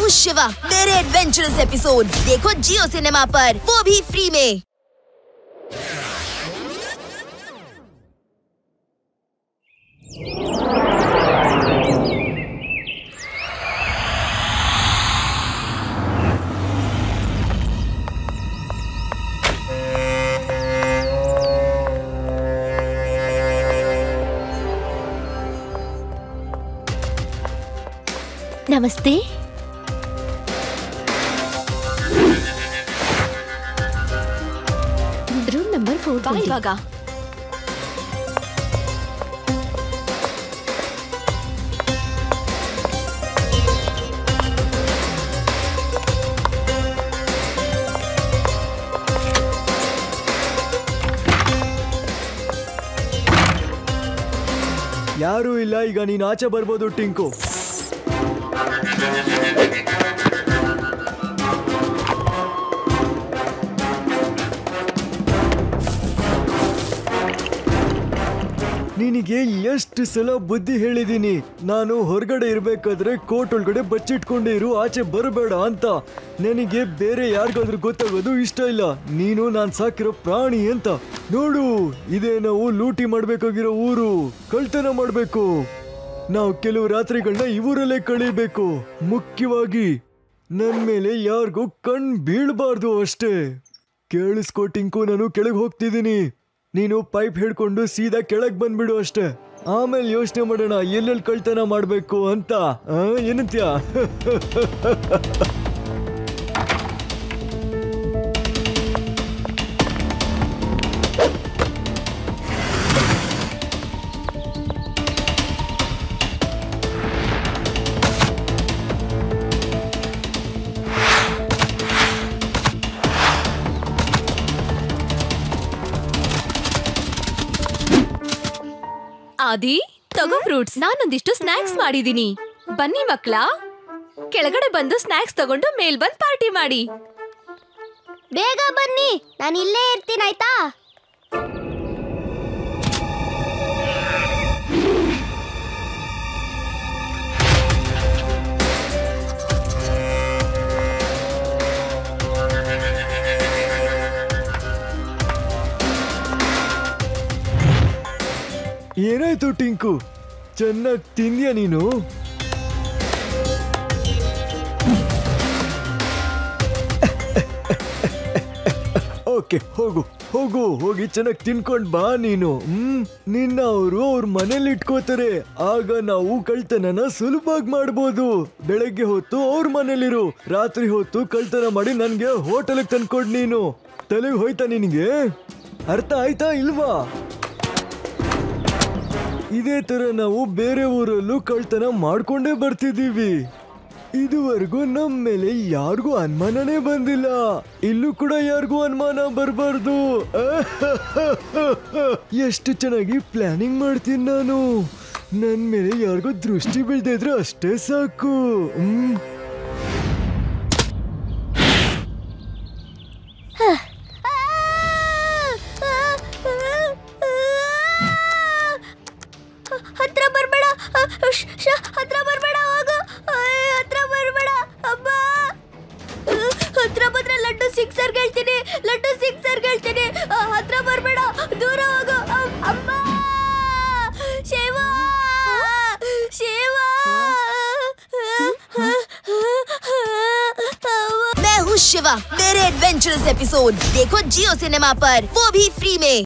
हूँ शिवा। मेरे adventurous episode देखो जियो सिनेमा पर, वो भी फ्री में। ನಮಸ್ತೆ. ರೂಮ್ ನಂಬರ್ 4 ಇವಾಗ. ಯಾರೂ ಇಲ್ಲ, ಈಗ ನೀನು ಆಚೆ ಬರ್ಬೋದು ಟಿಂಕು. ನಿನಗೆ ಎಷ್ಟು ಸಲ ಬುದ್ಧಿ ಹೇಳಿದೀನಿ, ನಾನು ಹೊರಗಡೆ ಇರ್ಬೇಕಾದ್ರೆ ಕೋರ್ಟ್ ಒಳಗಡೆ ಬಚ್ಚಿಟ್ಕೊಂಡೇ ಇರು, ಆಚೆ ಬರಬೇಡ ಅಂತ. ನನಗೆ ಬೇರೆ ಯಾರಿಗಾದ್ರೂ ಗೊತ್ತಾಗೋದು ಇಷ್ಟ ಇಲ್ಲ. ನೀನು ನಾನ್ ಸಾಕಿರೋ ಪ್ರಾಣಿ ಅಂತ. ನೋಡು, ಇದೇ ನಾವು ಲೂಟಿ ಮಾಡ್ಬೇಕಾಗಿರೋ ಊರು. ಕಳ್ತನ ಮಾಡ್ಬೇಕು. ನಾವು ಕೆಲವು ರಾತ್ರಿಗಳನ್ನ ಈ ಊರಲ್ಲೇ ಕಳೀಬೇಕು. ಮುಖ್ಯವಾಗಿ ನನ್ ಮೇಲೆ ಯಾರಿಗೂ ಕಣ್ ಬೀಳ್ಬಾರ್ದು ಅಷ್ಟೇ. ಕೇಳಿಸ್ಕೋ ಟಿಂಕು, ನಾನು ಕೆಳಗೆ ಹೋಗ್ತಿದ್ದೀನಿ. ನೀನು ಪೈಪ್ ಹಿಡ್ಕೊಂಡು ಸೀದಾ ಕೆಳಗ್ ಬಂದ್ಬಿಡು ಅಷ್ಟೇ. ಆಮೇಲೆ ಯೋಚನೆ ಮಾಡೋಣ ಎಲ್ಲೆಲ್ಲಿ ಕಳ್ತನ ಮಾಡ್ಬೇಕು ಅಂತ. ಏನಂತ್ಯಾ? ಆದಿ, ತಗೋ ಫ್ರೂಟ್ಸ್. ನಾನೊಂದಿಷ್ಟು ಸ್ನಾಕ್ಸ್ ಮಾಡಿದೀನಿ. ಬನ್ನಿ ಮಕ್ಳ, ಕೆಳಗಡೆ ಬಂದು ಸ್ನಾಕ್ಸ್ ತಗೊಂಡು ಮೇಲ್ ಬಂದ್ ಪಾರ್ಟಿ ಮಾಡಿ. ಬೇಗ ಬನ್ನಿ, ನಾನು ಇಲ್ಲೇ ಇರ್ತೀನಿ ಆಯ್ತಾ? ಏನಾಯ್ತು ಟಿಂಕು, ಚೆನ್ನಾಗಿ ತಿಂದ್ಯಾ ನೀನು? ಓಕೆ, ಹೋಗು ಹೋಗು, ಹೋಗಿ ಚೆನ್ನಾಗಿ ತಿನ್ಕೊಂಡ್ ಬಾ ನೀನು. ನಿನ್ನ ಅವ್ರ ಮನೇಲಿ ಇಟ್ಕೋತಾರೆ. ಆಗ ನಾವು ಕಳ್ತನನ ಸುಲಭವಾಗಿ ಮಾಡ್ಬೋದು. ಬೆಳಗ್ಗೆ ಹೊತ್ತು ಅವ್ರ ಮನೇಲಿರು, ರಾತ್ರಿ ಹೊತ್ತು ಕಳ್ತನ ಮಾಡಿ ನನ್ಗೆ ಹೋಟೆಲ್ಗೆ ತಂದ್ಕೊಡ್. ನೀನು ತಲೆಗೆ ಹೋಯ್ತಾ ನಿನಗೆ? ಅರ್ಥ ಆಯ್ತಾ ಇಲ್ವಾ? ಇದೇ ತರ ನಾವು ಬೇರೆ ಊರಲ್ಲೂ ಕಳ್ತನ ಮಾಡ್ಕೊಂಡೇ ಬರ್ತಿದ್ದೀವಿ. ಇದುವರೆಗೂ ನಮ್ಮ ಮೇಲೆ ಯಾರಿಗೂ ಅನುಮಾನನೇ ಬಂದಿಲ್ಲ. ಇಲ್ಲೂ ಕೂಡ ಯಾರಿಗೂ ಅನುಮಾನ ಬರಬಾರ್ದು. ಎಷ್ಟು ಚೆನ್ನಾಗಿ ಪ್ಲಾನಿಂಗ್ ಮಾಡ್ತೀನಿ ನಾನು. ನನ್ ಮೇಲೆ ಯಾರಿಗೂ ದೃಷ್ಟಿ ಬೀಳ್ತಾ ಇದ್ರೆ ಅಷ್ಟೇ ಸಾಕು. ಹತ್ರ ಬರ್ಬೇಡ, ಹತ್ರ ಬರ್ಬೇಡ, ಹೋಗು, ಹತ್ರ ಬರ್ಬೇಡ. ಅಮ್ಮ, ಹತ್ರ ಬಂದ್ರೆ ಲಡ್ಡು ಸಿಕ್ಸರ್ ಹೇಳ್ತೀನಿ, ಲಡ್ಡು ಸಿಕ್ಸರ್ ಹೇಳ್ತೀನಿ. ಹತ್ರ ಬರ್ಬೇಡ, ದೂರ ಹೋಗು. ಅಮ್ಮ, ಶಿವ, ಶಿವ. मैं हूँ शिवा। मेरे एडवेंचरस एपिसोड देखो जियो सिनेमा पर, वो भी फ्री में।